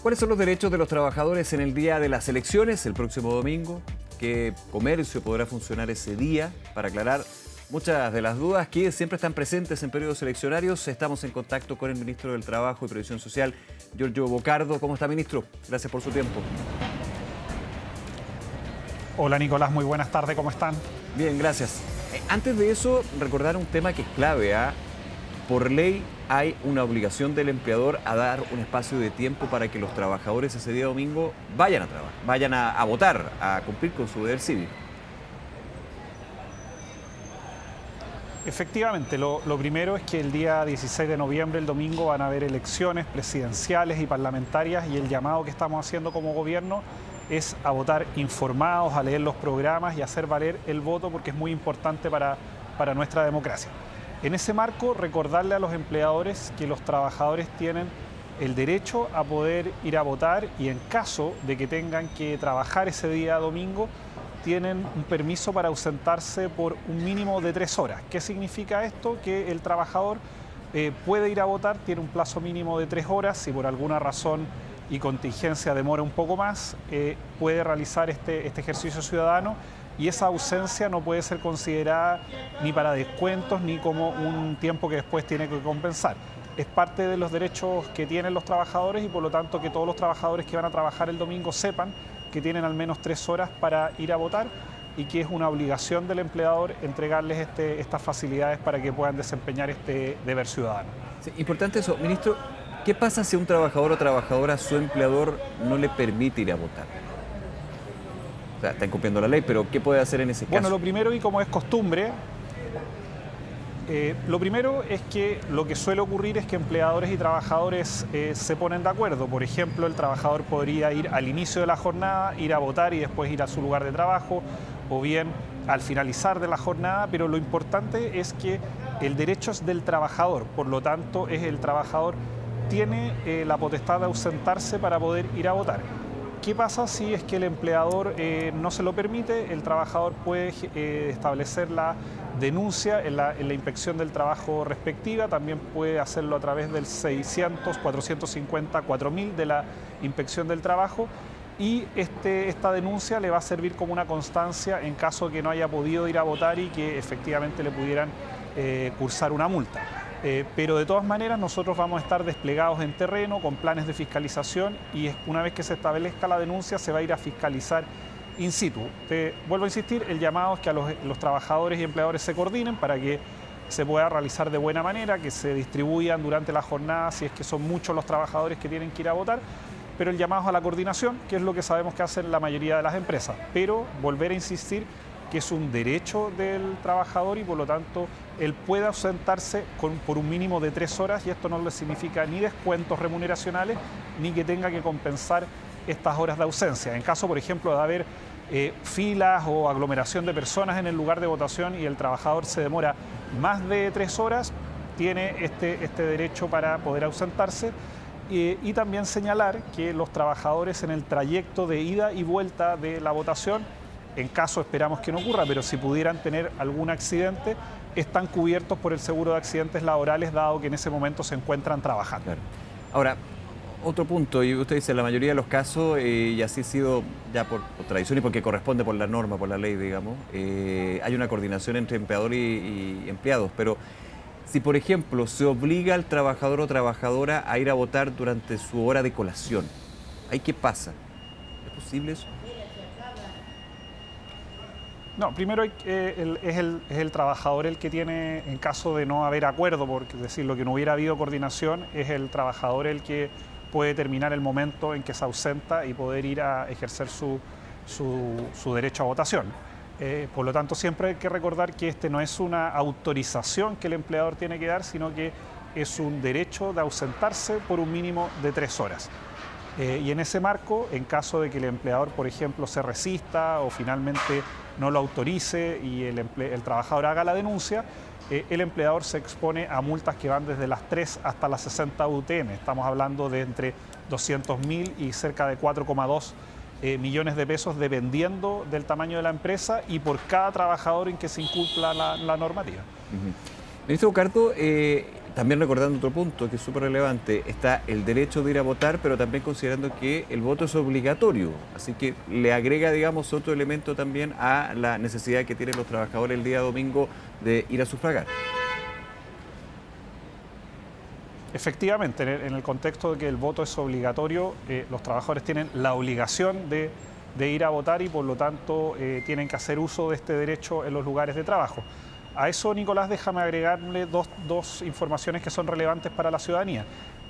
¿Cuáles son los derechos de los trabajadores en el día de las elecciones, el próximo domingo? ¿Qué comercio podrá funcionar ese día? Para aclarar muchas de las dudas que siempre están presentes en periodos eleccionarios, estamos en contacto con el ministro del Trabajo y Previsión Social, Giorgio Bocardo. ¿Cómo está, ministro? Gracias por su tiempo. Hola, Nicolás. Muy buenas tardes. ¿Cómo están? Bien, gracias. Antes de eso, recordar un tema que es clave. Por ley hay una obligación del empleador a dar un espacio de tiempo para que los trabajadores ese día domingo vayan a trabajar, vayan a votar, a cumplir con su deber cívico. Efectivamente, lo primero es que el día 16 de noviembre, el domingo, van a haber elecciones presidenciales y parlamentarias, y el llamado que estamos haciendo como gobierno es a votar informados, a leer los programas y a hacer valer el voto, porque es muy importante para nuestra democracia. En ese marco, recordarle a los empleadores que los trabajadores tienen el derecho a poder ir a votar, y en caso de que tengan que trabajar ese día domingo, tienen un permiso para ausentarse por un mínimo de 3 horas. ¿Qué significa esto? Que el trabajador puede ir a votar, tiene un plazo mínimo de 3 horas, si por alguna razón y contingencia demora un poco más, puede realizar este ejercicio ciudadano, y esa ausencia no puede ser considerada ni para descuentos ni como un tiempo que después tiene que compensar. Es parte de los derechos que tienen los trabajadores, y por lo tanto que todos los trabajadores que van a trabajar el domingo sepan que tienen al menos 3 horas para ir a votar, y que es una obligación del empleador entregarles estas facilidades para que puedan desempeñar este deber ciudadano. Sí, importante eso. Ministro, ¿qué pasa si a un trabajador o trabajadora su empleador no le permite ir a votar? O sea, está incumpliendo la ley, pero ¿qué puede hacer en ese caso? Bueno, lo primero, y como es costumbre, lo primero es que lo que suele ocurrir es que empleadores y trabajadores se ponen de acuerdo. Por ejemplo, el trabajador podría ir al inicio de la jornada, ir a votar y después ir a su lugar de trabajo, o bien al finalizar de la jornada, pero lo importante es que el derecho es del trabajador, por lo tanto el trabajador tiene la potestad de ausentarse para poder ir a votar. ¿Qué pasa si es que el empleador no se lo permite? El trabajador puede establecer la denuncia en la inspección del trabajo respectiva. También puede hacerlo a través del 600-450-4000 de la inspección del trabajo, y esta denuncia le va a servir como una constancia en caso de que no haya podido ir a votar y que efectivamente le pudieran cursar una multa. Pero de todas maneras nosotros vamos a estar desplegados en terreno con planes de fiscalización, y una vez que se establezca la denuncia se va a ir a fiscalizar in situ. Vuelvo a insistir, el llamado es que a los trabajadores y empleadores se coordinen para que se pueda realizar de buena manera, que se distribuyan durante la jornada si es que son muchos los trabajadores que tienen que ir a votar, pero el llamado es a la coordinación, que es lo que sabemos que hacen la mayoría de las empresas. Pero volver a insistir que es un derecho del trabajador, y por lo tanto él puede ausentarse por un mínimo de 3 horas, y esto no le significa ni descuentos remuneracionales ni que tenga que compensar estas horas de ausencia. En caso, por ejemplo, de haber filas o aglomeración de personas en el lugar de votación y el trabajador se demora más de 3 horas, tiene este derecho para poder ausentarse. Y también señalar que los trabajadores en el trayecto de ida y vuelta de la votación, en caso esperamos que no ocurra, pero si pudieran tener algún accidente, están cubiertos por el seguro de accidentes laborales, dado que en ese momento se encuentran trabajando. Claro. Ahora, otro punto, y usted dice, en la mayoría de los casos, y así ha sido ya por tradición y porque corresponde por la norma, por la ley, digamos, hay una coordinación entre empleador y empleados, pero si, por ejemplo, se obliga al trabajador o trabajadora a ir a votar durante su hora de colación, ¿ahí qué pasa? ¿Es posible eso? No, primero es el trabajador el que tiene, en caso de no haber acuerdo, porque decirlo que no hubiera habido coordinación, es el trabajador el que puede determinar el momento en que se ausenta y poder ir a ejercer su derecho a votación. Por lo tanto, siempre hay que recordar que este no es una autorización que el empleador tiene que dar, sino que es un derecho de ausentarse por un mínimo de 3 horas. Y en ese marco, en caso de que el empleador, por ejemplo, se resista o finalmente no lo autorice y el trabajador haga la denuncia, el empleador se expone a multas que van desde las 3 hasta las 60 UTM. Estamos hablando de entre 200.000 y cerca de 4,2 millones de pesos, dependiendo del tamaño de la empresa y por cada trabajador en que se incumpla la normativa. Ministro Bocardo, también recordando otro punto que es súper relevante, está el derecho de ir a votar, pero también considerando que el voto es obligatorio. Así que le agrega, digamos, otro elemento también a la necesidad que tienen los trabajadores el día domingo de ir a sufragar. Efectivamente, en el contexto de que el voto es obligatorio, los trabajadores tienen la obligación de ir a votar y por lo tanto tienen que hacer uso de este derecho en los lugares de trabajo. A eso, Nicolás, déjame agregarle dos informaciones que son relevantes para la ciudadanía.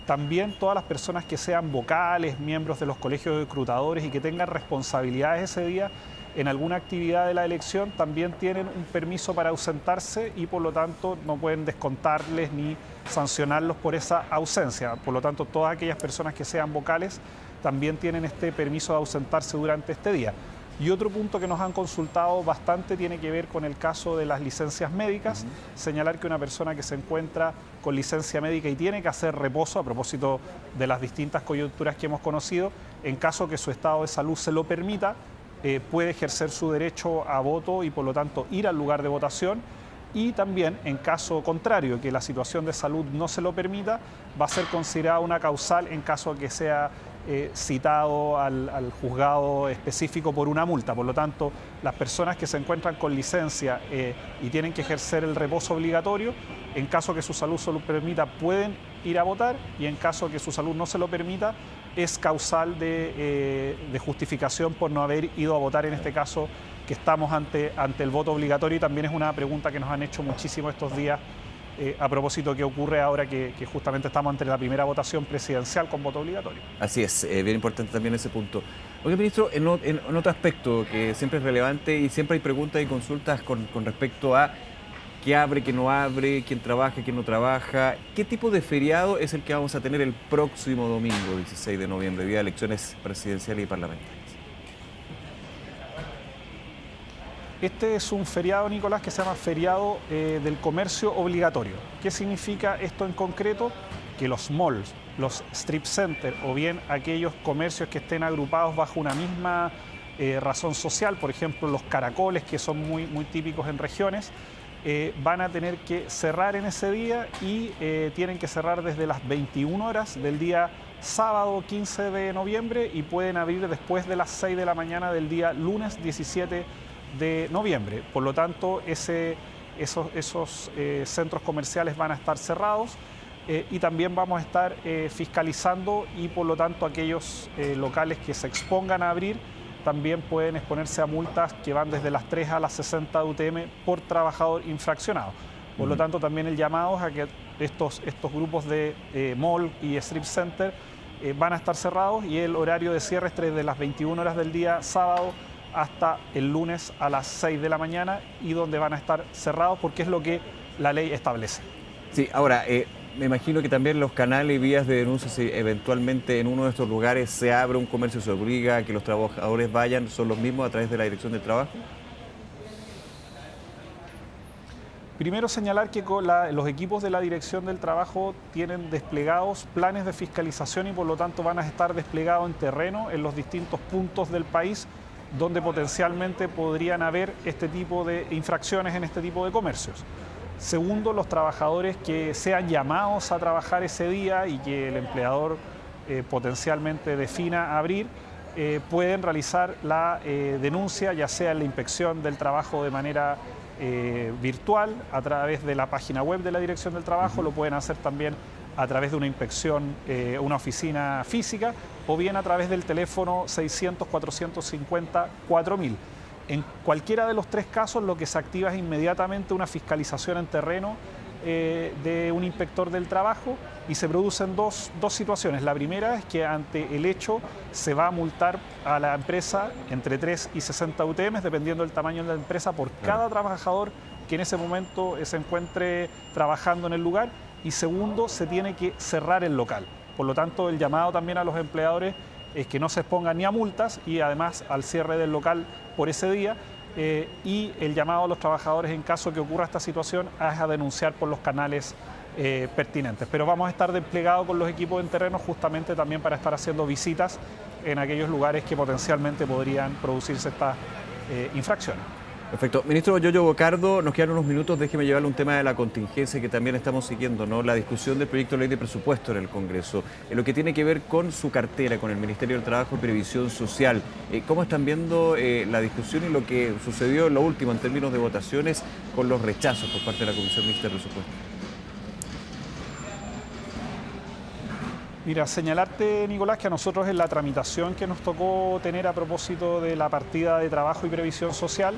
También todas las personas que sean vocales, miembros de los colegios de escrutadores y que tengan responsabilidades ese día en alguna actividad de la elección, también tienen un permiso para ausentarse y por lo tanto no pueden descontarles ni sancionarlos por esa ausencia. Por lo tanto, todas aquellas personas que sean vocales también tienen este permiso de ausentarse durante este día. Y otro punto que nos han consultado bastante tiene que ver con el caso de las licencias médicas. Señalar que una persona que se encuentra con licencia médica y tiene que hacer reposo, a propósito de las distintas coyunturas que hemos conocido, en caso que su estado de salud se lo permita, puede ejercer su derecho a voto y por lo tanto ir al lugar de votación. Y también, en caso contrario, que la situación de salud no se lo permita, va a ser considerada una causal en caso que sea citado al juzgado específico por una multa. Por lo tanto, las personas que se encuentran con licencia y tienen que ejercer el reposo obligatorio, en caso que su salud se lo permita, pueden ir a votar y en caso que su salud no se lo permita, es causal de justificación por no haber ido a votar en este caso que estamos ante el voto obligatorio. Y también es una pregunta que nos han hecho muchísimo estos días a propósito que ocurre ahora que justamente estamos ante la primera votación presidencial con voto obligatorio. Así es, bien importante también ese punto. Oye, ministro, en otro aspecto que siempre es relevante y siempre hay preguntas y consultas con respecto a qué abre, qué no abre, quién trabaja, quién no trabaja. ¿Qué tipo de feriado es el que vamos a tener el próximo domingo, 16 de noviembre, día de elecciones presidenciales y parlamentarias? Este es un feriado, Nicolás, que se llama feriado del comercio obligatorio. ¿Qué significa esto en concreto? Que los malls, los strip centers o bien aquellos comercios que estén agrupados bajo una misma razón social, por ejemplo los caracoles, que son muy típicos en regiones, van a tener que cerrar en ese día y tienen que cerrar desde las 21 horas del día sábado 15 de noviembre y pueden abrir después de las 6 de la mañana del día lunes 17 de noviembre. Por lo tanto, esos centros comerciales van a estar cerrados y también vamos a estar fiscalizando y por lo tanto aquellos locales que se expongan a abrir también pueden exponerse a multas que van desde las 3 a las 60 UTM por trabajador infraccionado. Por lo tanto, también el llamado es a que estos grupos de mall y strip center van a estar cerrados y el horario de cierre es desde las 21 horas del día sábado hasta el lunes a las 6 de la mañana y donde van a estar cerrados porque es lo que la ley establece. Sí, ahora, me imagino que también los canales y vías de denuncia, si eventualmente en uno de estos lugares se abre un comercio, se obliga a que los trabajadores vayan, ¿son los mismos a través de la Dirección del Trabajo? Primero señalar que los equipos de la Dirección del Trabajo tienen desplegados planes de fiscalización y por lo tanto van a estar desplegados en terreno en los distintos puntos del país donde potencialmente podrían haber este tipo de infracciones en este tipo de comercios. Segundo, los trabajadores que sean llamados a trabajar ese día y que el empleador potencialmente defina abrir, pueden realizar la denuncia, ya sea en la inspección del trabajo de manera virtual, a través de la página web de la Dirección del Trabajo, lo pueden hacer también a través de una inspección, una oficina física, o bien a través del teléfono 600-450-4000. En cualquiera de los tres casos, lo que se activa es inmediatamente una fiscalización en terreno de un inspector del trabajo y se producen dos situaciones. La primera es que ante el hecho se va a multar a la empresa entre 3 y 60 UTM, dependiendo del tamaño de la empresa, por cada trabajador que en ese momento se encuentre trabajando en el lugar. Y segundo, se tiene que cerrar el local. Por lo tanto, el llamado también a los empleadores es que no se expongan ni a multas y además al cierre del local por ese día. Y el llamado a los trabajadores en caso que ocurra esta situación es a denunciar por los canales pertinentes. Pero vamos a estar desplegados con los equipos en terreno justamente también para estar haciendo visitas en aquellos lugares que potencialmente podrían producirse estas infracciones. Perfecto. Ministro Yoyo Bocardo, nos quedan unos minutos, déjeme llevarle un tema de la contingencia que también estamos siguiendo, ¿no? La discusión del proyecto de ley de presupuesto en el Congreso, en lo que tiene que ver con su cartera, con el Ministerio del Trabajo y Previsión Social. ¿Cómo están viendo la discusión y lo que sucedió en lo último en términos de votaciones con los rechazos por parte de la Comisión Mixta de Presupuesto? Mira, señalarte, Nicolás, que a nosotros en la tramitación que nos tocó tener a propósito de la partida de trabajo y previsión social,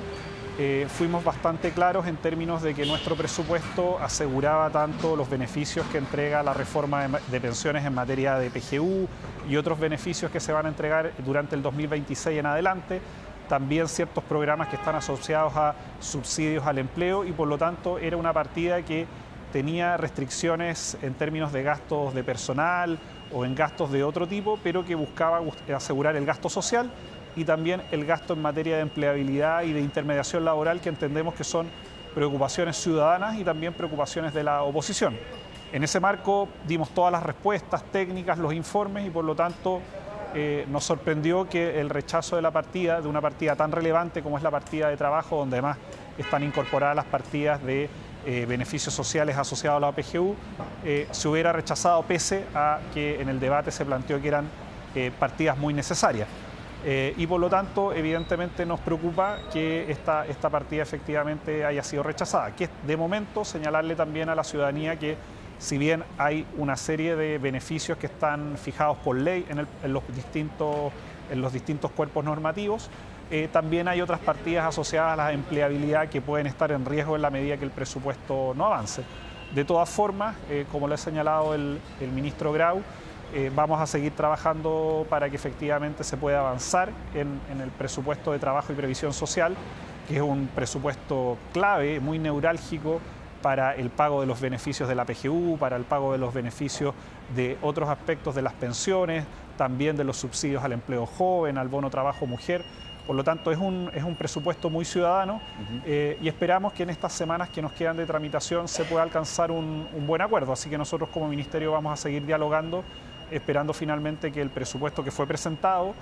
fuimos bastante claros en términos de que nuestro presupuesto aseguraba tanto los beneficios que entrega la reforma de pensiones en materia de PGU y otros beneficios que se van a entregar durante el 2026 en adelante, también ciertos programas que están asociados a subsidios al empleo y por lo tanto era una partida que tenía restricciones en términos de gastos de personal o en gastos de otro tipo, pero que buscaba asegurar el gasto social y también el gasto en materia de empleabilidad y de intermediación laboral, que entendemos que son preocupaciones ciudadanas y también preocupaciones de la oposición. En ese marco dimos todas las respuestas técnicas, los informes y por lo tanto nos sorprendió que el rechazo de la partida, de una partida tan relevante como es la partida de trabajo, donde además están incorporadas las partidas de beneficios sociales asociados a la PGU, se hubiera rechazado pese a que en el debate se planteó que eran partidas muy necesarias. Y por lo tanto, evidentemente nos preocupa que esta partida efectivamente haya sido rechazada. Que de momento señalarle también a la ciudadanía que si bien hay una serie de beneficios que están fijados por ley en los distintos cuerpos normativos, también hay otras partidas asociadas a la empleabilidad que pueden estar en riesgo en la medida que el presupuesto no avance. De todas formas, como lo ha señalado el ministro Grau, vamos a seguir trabajando para que efectivamente se pueda avanzar en el presupuesto de trabajo y previsión social, que es un presupuesto clave, muy neurálgico para el pago de los beneficios de la PGU, para el pago de los beneficios de otros aspectos de las pensiones, también de los subsidios al empleo joven, al bono trabajo mujer. Por lo tanto, es un presupuesto muy ciudadano y esperamos que en estas semanas que nos quedan de tramitación se pueda alcanzar un buen acuerdo. Así que nosotros como Ministerio vamos a seguir dialogando, esperando finalmente que el presupuesto que fue presentado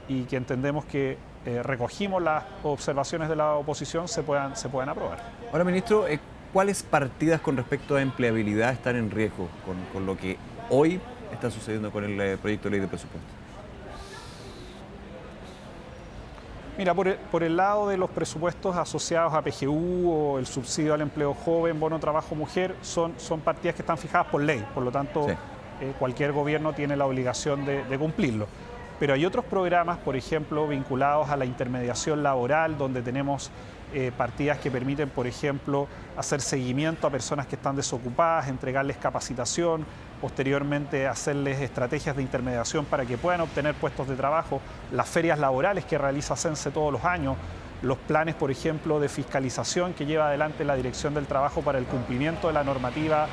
y que entendemos que recogimos las observaciones de la oposición se puedan aprobar. Ahora, ministro, ¿cuáles partidas con respecto a empleabilidad están en riesgo con lo que hoy está sucediendo con el proyecto de ley de presupuesto? Mira, por el lado de los presupuestos asociados a PGU o el subsidio al empleo joven, bono trabajo mujer, son partidas que están fijadas por ley, por lo tanto sí. Cualquier gobierno tiene la obligación de cumplirlo. Pero hay otros programas, por ejemplo, vinculados a la intermediación laboral, donde tenemos partidas que permiten, por ejemplo, hacer seguimiento a personas que están desocupadas, entregarles capacitación, posteriormente hacerles estrategias de intermediación para que puedan obtener puestos de trabajo, las ferias laborales que realiza CENSE todos los años, los planes, por ejemplo, de fiscalización que lleva adelante la Dirección del Trabajo para el cumplimiento de la normativa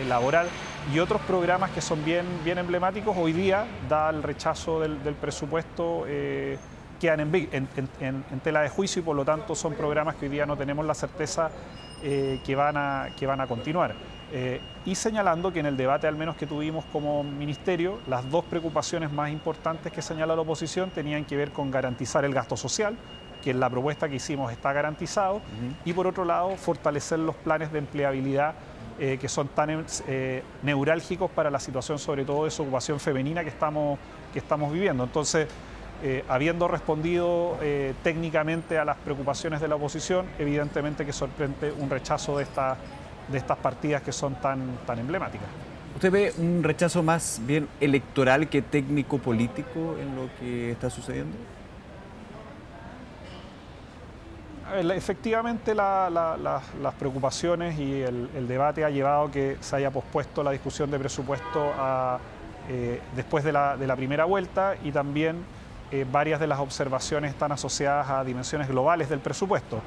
laboral y otros programas que son bien emblemáticos. Hoy día, dado el rechazo del presupuesto, quedan en tela de juicio y por lo tanto son programas que hoy día no tenemos la certeza que van a continuar. Y señalando que en el debate al menos que tuvimos como ministerio, las dos preocupaciones más importantes que señala la oposición tenían que ver con garantizar el gasto social, que en la propuesta que hicimos está garantizado, y por otro lado fortalecer los planes de empleabilidad que son tan neurálgicos para la situación sobre todo de desocupación femenina que estamos viviendo. Entonces, habiendo respondido técnicamente a las preocupaciones de la oposición, evidentemente que sorprende un rechazo de estas partidas que son tan emblemáticas. ¿Usted ve un rechazo más bien electoral que técnico-político en lo que está sucediendo? Efectivamente, las preocupaciones y el debate ha llevado a que se haya pospuesto la discusión de presupuesto después de la primera vuelta y también varias de las observaciones están asociadas a dimensiones globales del presupuesto.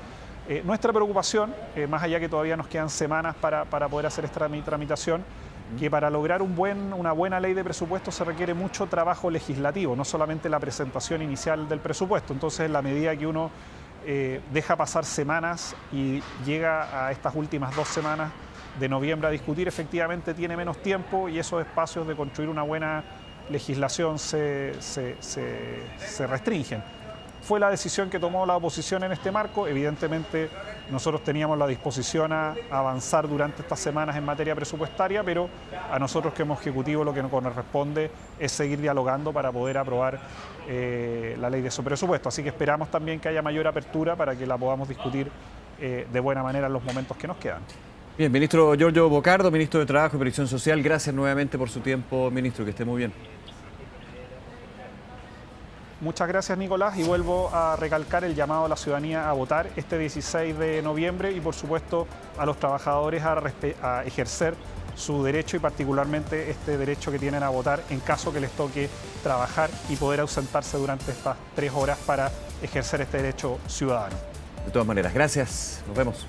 Nuestra preocupación, más allá que todavía nos quedan semanas para poder hacer esta tramitación, que para lograr una buena ley de presupuesto se requiere mucho trabajo legislativo, no solamente la presentación inicial del presupuesto. Entonces, en la medida que uno deja pasar semanas y llega a estas últimas 2 semanas de noviembre a discutir, efectivamente tiene menos tiempo y esos espacios de construir una buena legislación se restringen. fue la decisión que tomó la oposición en este marco. Evidentemente nosotros teníamos la disposición a avanzar durante estas semanas en materia presupuestaria, pero a nosotros como Ejecutivo lo que nos corresponde es seguir dialogando para poder aprobar la ley de su presupuesto. Así que esperamos también que haya mayor apertura para que la podamos discutir de buena manera en los momentos que nos quedan. Bien, ministro Giorgio Bocardo, ministro de Trabajo y Previsión Social, gracias nuevamente por su tiempo, ministro, que esté muy bien. Muchas gracias, Nicolás, y vuelvo a recalcar el llamado a la ciudadanía a votar este 16 de noviembre y, por supuesto, a los trabajadores a ejercer su derecho y particularmente este derecho que tienen a votar en caso que les toque trabajar y poder ausentarse durante estas 3 horas para ejercer este derecho ciudadano. De todas maneras, gracias. Nos vemos.